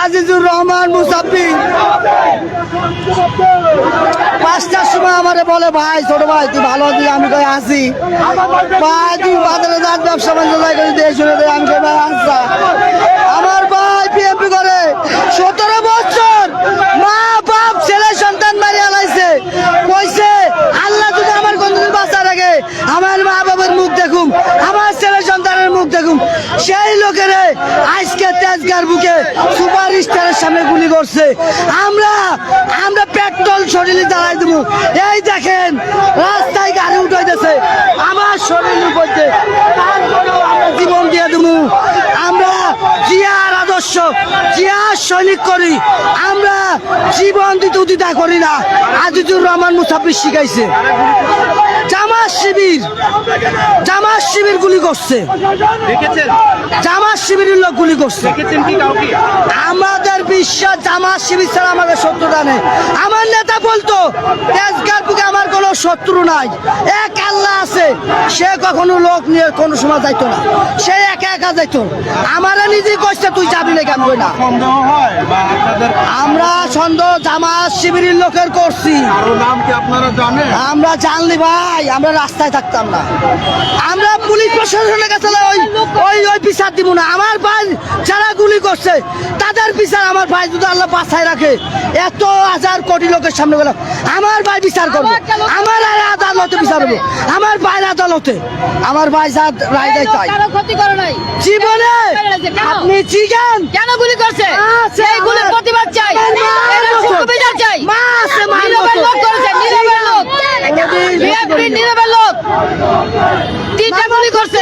আজিজুর রহমান মুসাফির 5টার সময় আমারে বলে ভাই ছোট ভাই তুই ভালো আছিস আমি কই আসি ভাই তুই বাজারে যান ব্যবসা বাণিজ্য করে দিয়ে শুনে দে আমি কই ভাই আসা আমার ভাই বিএমপি করে 17 বছর মা বাপ ছেলে সন্তান মারি আলাইছে কইছে আল্লাহ যদি আমার কোনদিন বাঁচা রাখে আমার মা বাবার মুখ দেখুম আমার ছেলে সন্তানের মুখ দেখুম সেই লোকেরে আজকে তেজগাঁর বুকে সুপার স্টারের সামনে গুলি করছে আমরা পেট্রোল শরীরে জ্বালাই দেবো এই দেখেন রাস্তায় গাড়ি উঠাইতেছে আমার শরীরের মধ্যে তারপরেও আমরা জীবন দিয়ে দেবো আমরা জিয়ার আদর্শ জিয়ার সৈনিক করি আমরা জীবন দিতে উদিতা করি না আজিজুর রহমান মুসাফির শিখাইছে জামাত শিবির গুলি করছে জামাত শিবিরের লোক গুলি করছে আমাদের বিশ্বাস জামাত শিবির ছাড়া আমাদের শত্রুতা নেই আমার নেতা বলতো তেজগাঁর বুকে আমার কোনো শত্রু নাই এক আল্লাহ আছে সে কখনো লোক নিয়ে কোনো সময় যাইতো না সে একা একা যাইতো আমারা নিজেই কইছে তুই যাবি না কেন না আমরা সন্দেহ জামাত শিবিরের লোকের করছি আমরা জানলি ভাই আমরা রাস্তায় থাকতাম না আমরা পুলিশ প্রশাসনের কাছে ওই বিচার দিব না আমার ভাই যারা গুলি করছে তাদের বিচার আমার ভাই যদি আল্লাহ বাঁচায় রাখে এত হাজার কোটি লোকের সামনে গেল আমার ভাই বিচার করবো আমার আদালতে বিচার হবো আমার ভাইয়ের আদালতে আমার ভাই যা রায় দেয় তাই জীবনে আপনি জিজ্ঞান কেন গুলি করছে সেই গুলির প্রতিবাদ চাই বিচার চাই লোক করেছে নীরবের লোক তিনটা গুলি করছে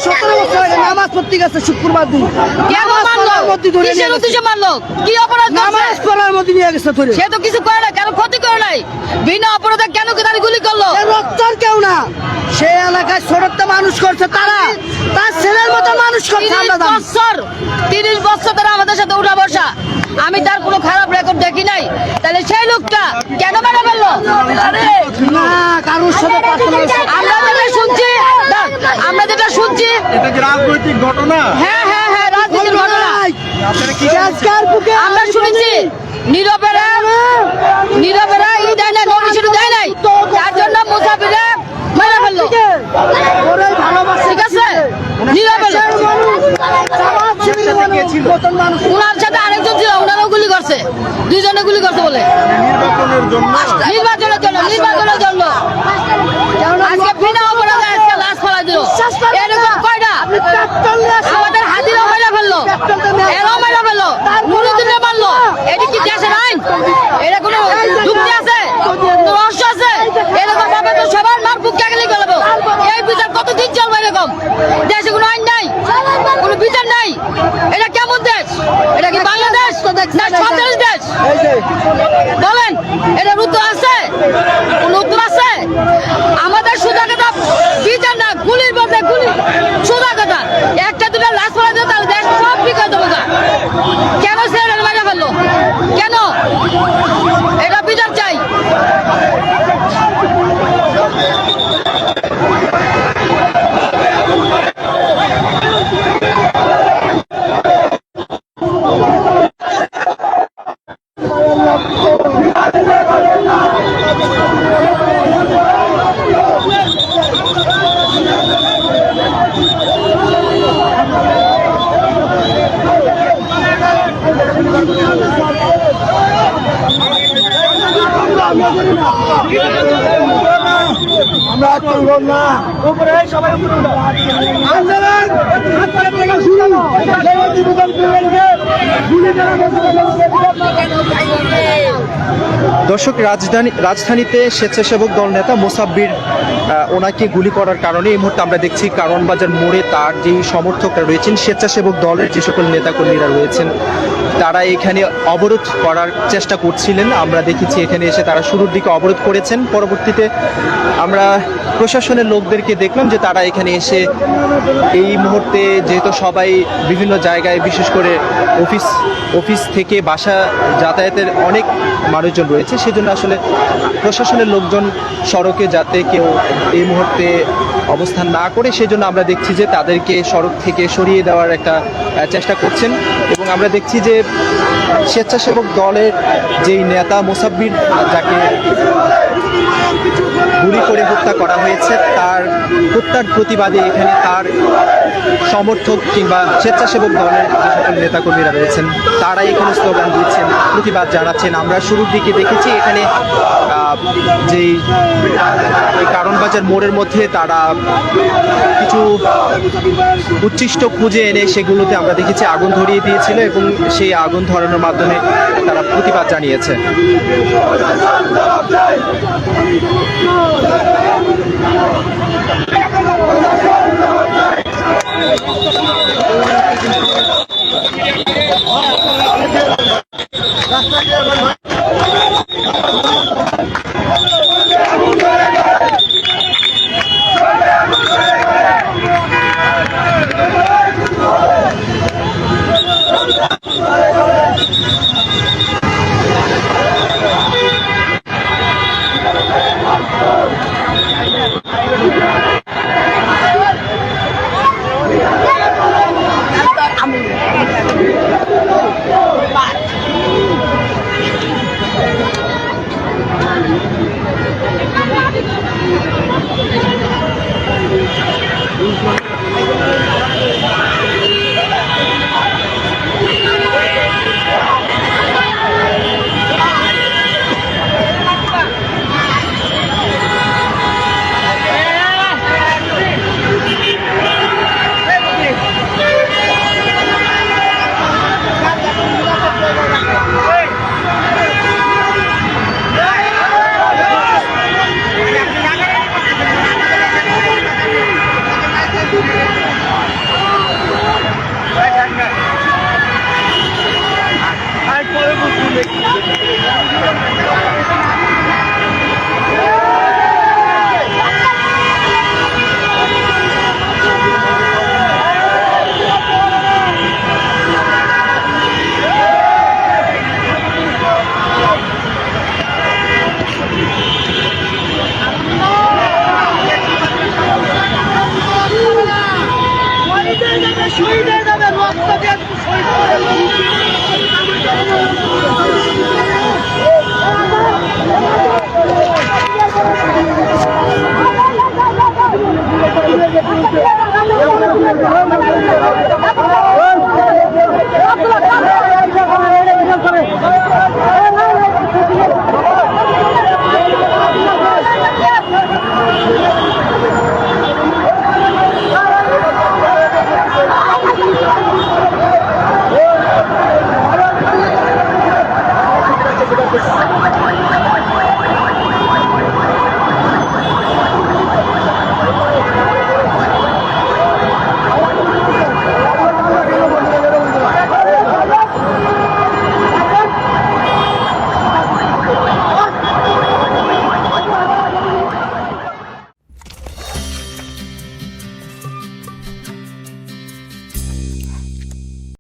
17 বছর নামাজ পড়তে গেছে শুক্রবার দিন কেন মারলো কিসের উদ্দেশ্যে মারলো কি অপরাধ নামাজ পড়ার মধ্যে নিয়ে গেছে সে তো কিছু করে না কেন ক্ষতি করে নাই বিনা অপরাধে কেন তারা গুলি করলো রক্তর কেউ না সে এলাকায় ছোটটা মানুষ করছে তারা তার ছেলের মতো মানুষ করছে 30 বছর ধরে আমাদের সাথে উঠা বসা আমি তার কোনো খারাপ রেকর্ড দেখি নাই তাহলে সেই লোকটা কেন মারা ফেললো না কারোর সাথে আমরা যেটা শুনছি এটা কি রাজনৈতিক ঘটনা? হ্যাঁ রাজনৈতিক ঘটনা আমরা শুনেছি নীরবেরা ই দেয় না নোটিশ দেয় নাই তার জন্য মুসাফিরে মারা ফেললো ঠিক আছে নীরবের উনার সাথে আরেকজন ছিল উনারও গুলি করছে দুইজনে গুলি করছে বলে নির্বাচনের জন্য আজকে বিনা অপরাধে আজকে লাশ ফেলা দিল এরকম কয়টা আমাদের হাতিরাও মেরে ফেললো এরাও মেরে ফেললো নুরুদ্দিনে মারলো এটা কি দেশের আইন এটা কোনো যুক্তি আছে রহস্য আছে এরকম ভাবে তো সবার মার বুক জাগলে গেল এই বিচার কতদিন চলবে এরকম দেশে কোনো আইন নাই কোনো বিচার নাই এটা কেমন দেশ এটা কি বাংলাদেশ না সন্ত্রাস দেশ বলেন এটার উত্তর আছে কোন উত্তর আছে আমাদের সোজা কথা বিচার না গুলির বদলে গুলি সোজা কথা একটা দুটা লাশ ফেলা দিল তাহলে দেশ সব বিকৃত হবে কেন সেটা মারা ফেললো কেন এটা বিচার চাই দর্শক রাজধানীতে স্বেচ্ছাসেবক দল নেতা মোসাব্বির ওনাকে গুলি করার কারণে এই মুহূর্তে আমরা দেখছি কারণ বাজার মোড়ে তার যেই সমর্থকরা রয়েছেন স্বেচ্ছাসেবক দলের যে সকল নেতাকর্মীরা রয়েছেন তারা এখানে অবরোধ করার চেষ্টা করছিলেন আমরা দেখেছি এখানে এসে তারা শুরুর দিকে অবরোধ করেছেন পরবর্তীতে আমরা প্রশাসনের লোকদেরকে দেখলাম যে তারা এখানে এসে এই মুহূর্তে যেহেতু সবাই বিভিন্ন জায়গায় বিশেষ করে অফিস থেকে বাসা যাতায়াতের অনেক মানুষজন রয়েছে সেজন্য আসলে প্রশাসনের লোকজন সড়কে যাতে কেউ এই মুহূর্তে অবস্থান না করে সেজন্য আমরা দেখছি যে তাদেরকে সড়ক থেকে সরিয়ে দেওয়ার একটা চেষ্টা করছেন। এবং আমরা দেখছি যে স্বেচ্ছাসেবক দলের যেই নেতা মোসাব্বির, যাকে গুলি করে হত্যা করা হয়েছে, তার হত্যার প্রতিবাদে এখানে তার সমর্থক কিংবা স্বেচ্ছাসেবক দলের যে সকল নেতাকর্মীরা রয়েছেন তারা এখানে স্লোগান দিচ্ছেন, প্রতিবাদ জানাচ্ছেন। আমরা শুরুর দিকে দেখেছি এখানে যেই কারণ বাজার মোড়ের মধ্যে তারা কিছু উচ্ছিষ্ট খুঁজে এনে সেগুলোতে আমরা দেখেছি আগুন ধরিয়ে দিয়েছিল এবং সেই আগুন ধরানোর মাধ্যমে তারা প্রতিবাদ জানিয়েছে। রাস্তা দিয়ে